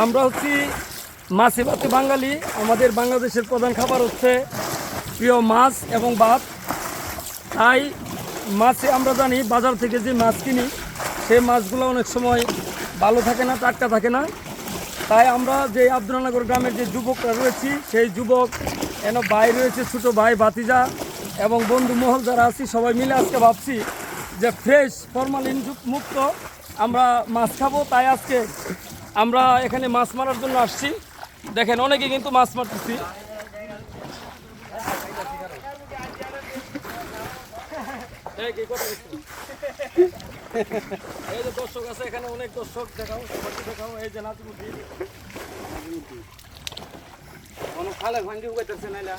আমরা হচ্ছি মাছে ভাতে বাঙালি। আমাদের বাংলাদেশের প্রধান খাবার হচ্ছে প্রিয় মাছ এবং ভাত। তাই মাছে আমরা জানি বাজার থেকে যে মাছ কিনি সেই মাছগুলো অনেক সময় ভালো থাকে না, টাটকা থাকে না। তাই আমরা যে আব্দুল্লাহনগর গ্রামের যে যুবকরা রয়েছি, সেই যুবক ভাই রয়েছে, ছোটো ভাই ভাতিজা এবং বন্ধু মহল যারা আছি, সবাই মিলে আজকে ভাবছি যে ফ্রেশ ফরমালিন মুক্ত আমরা মাছ খাবো। তাই আজকে আমরা এখানে মাছ মারার জন্য আসছি। দেখেন অনেকে কিন্তু মাছ মারতেছি। এই যে দর্শক আছে, এখানে অনেক দর্শক দেখাও, দেখাও। এই যে নাজিমুদ্দিন খালে ভাঙ্গি উগাইতেছে নাইলা।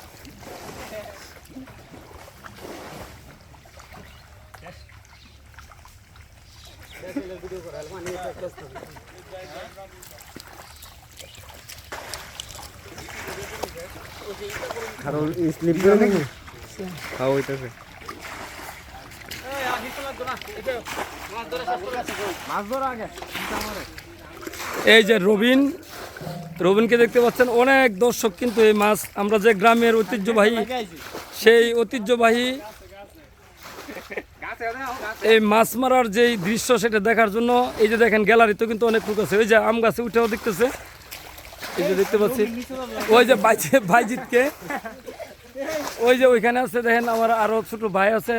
কারণ স্লিপ করে নাকি খাওয়া হইতেছে। এই যে রবিনকে দেখতে পাচ্ছেন, অনেক দর্শক কিন্তু এই মাছ, আমরা যে গ্রামের ঐতিহ্যবাহী, সেই ঐতিহ্যবাহী এই মাছ মারার যেই দৃশ্য সেটা দেখার জন্য এই যে দেখেন গ্যালারিতে কিন্তু অনেক লোক আছে। ওই যে আম গাছে উঠেও দেখতেছে, এই যে দেখতে পাচ্ছি। ওই যে ভাইজিৎকে, ওই যে ওইখানে আছে দেখেন, আমার আরও ছোট ভাই আছে।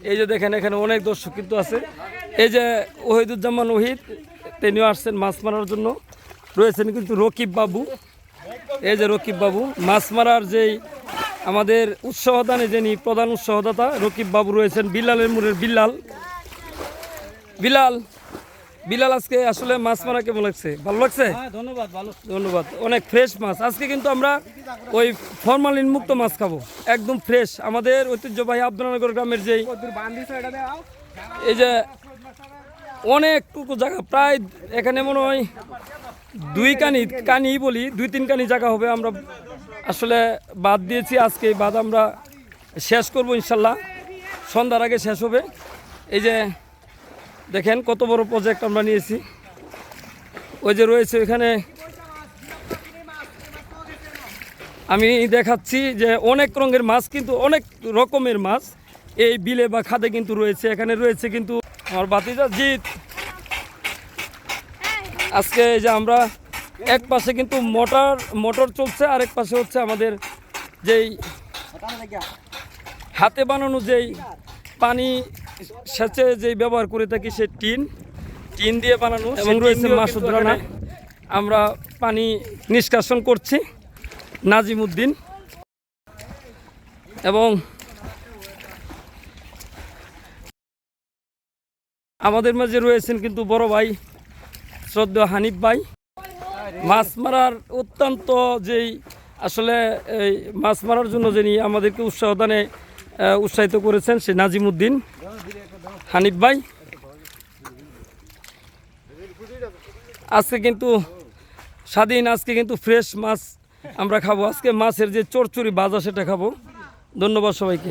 এই যে দেখেন এখানে অনেক দর্শক কিন্তু আছে। এই যে ওহিদুজ্জামান ওহিদ, তিনিও আসছেন মাছ মারার জন্য। রয়েছেন কিন্তু রকিব বাবু, এই যে রকিব বাবু মাছ মারার যেই আমাদের উৎসাহদানে যিনি প্রধান উৎসাহদাতা, রকিব বাবু রয়েছেন। বিলালের মুরের বিলাল আজকে আসলে মাছ মারা কেমন লাগছে? ভালো লাগছে? ধন্যবাদ। অনেক ফ্রেশ মাছ আজকে কিন্তু আমরা ওই ফরমালিন মুক্ত মাছ খাবো, একদম ফ্রেশ। আমাদের ঐতিহ্যবাহী আব্দুল্লাহনগর গ্রামের যেই এই যে অনেকটুকু জায়গা, প্রায় এখানে মনে হয় কানি বলি 2-3 কানি জায়গা হবে। আমরা আসলে বাদ দিয়েছি, আজকে এই বাদ আমরা শেষ করব ইনশাল্লাহ, সন্ধ্যার আগে শেষ হবে। এই যে দেখেন কত বড় প্রজেক্ট আমরা নিয়েছি। ওই যে রয়েছে এখানে, আমি দেখাচ্ছি যে অনেক রঙের মাছ, কিন্তু অনেক রকমের মাছ এই বিলে বা খাদে কিন্তু রয়েছে। এখানে রয়েছে কিন্তু আমার ভাতিজা জিৎ। আজকে এই যে আমরা এক পাশে কিন্তু মোটর চলছে, আরেক পাশে হচ্ছে আমাদের যেই হাতে বানানো যেই পানি সেচে যেই ব্যবহার করে থাকি, সেই টিন দিয়ে বানানো, এবং রয়েছে মাসুদরানা। আমরা পানি নিষ্কাশন করছি, নাজিমুদ্দিন, এবং আমাদের মাঝে রয়েছেন কিন্তু বড় ভাই শ্রদ্ধেয় হানিফ ভাই। মাছ মারার অত্যন্ত যেই আসলে এই মাছ মারার জন্য যিনি আমাদেরকে উৎসাহিত করেছেন, সে নাজিমুদ্দিন হানিফ ভাই। আজকে কিন্তু স্বাধীন, আজকে কিন্তু ফ্রেশ মাছ আমরা খাবো। আজকে মাছের যে চচ্চড়ি ভাজা সেটা খাবো। ধন্যবাদ সবাইকে।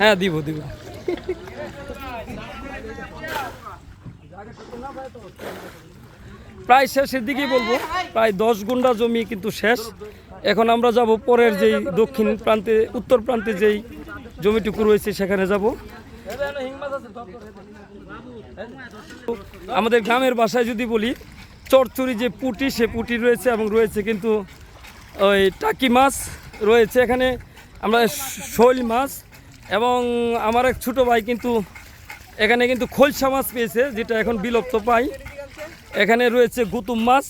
হ্যাঁ দিব। প্রায় শেষের দিকেই বলবো, প্রায় 10 গুণ্ঠা জমি কিন্তু শেষ। এখন আমরা যাব পরের যেই দক্ষিণ প্রান্তে, উত্তর প্রান্তে যেই জমিটুকু রয়েছে সেখানে যাব। আমাদের গ্রামের ভাষায় যদি বলি, চচ্চড়ি যে পুঁটি, সে পুঁটি রয়েছে, এবং রয়েছে কিন্তু ওই টাকি মাছ রয়েছে এখানে, আমরা শৈল মাছ, এবং আমার এক ছোটো ভাই কিন্তু এখানে কিন্তু খোলসা মাছ পেয়েছে, যেটা এখন বিলুপ্ত পাই। এখানে রয়েছে গুতুম মাছ,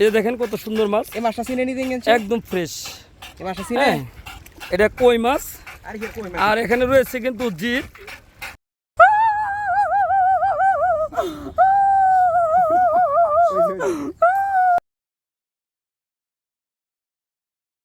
এই দেখেন কত সুন্দর মাছ, একদম ফ্রেশ। এটা কই মাছ। আর এখানে রয়েছে কিন্তু জিত,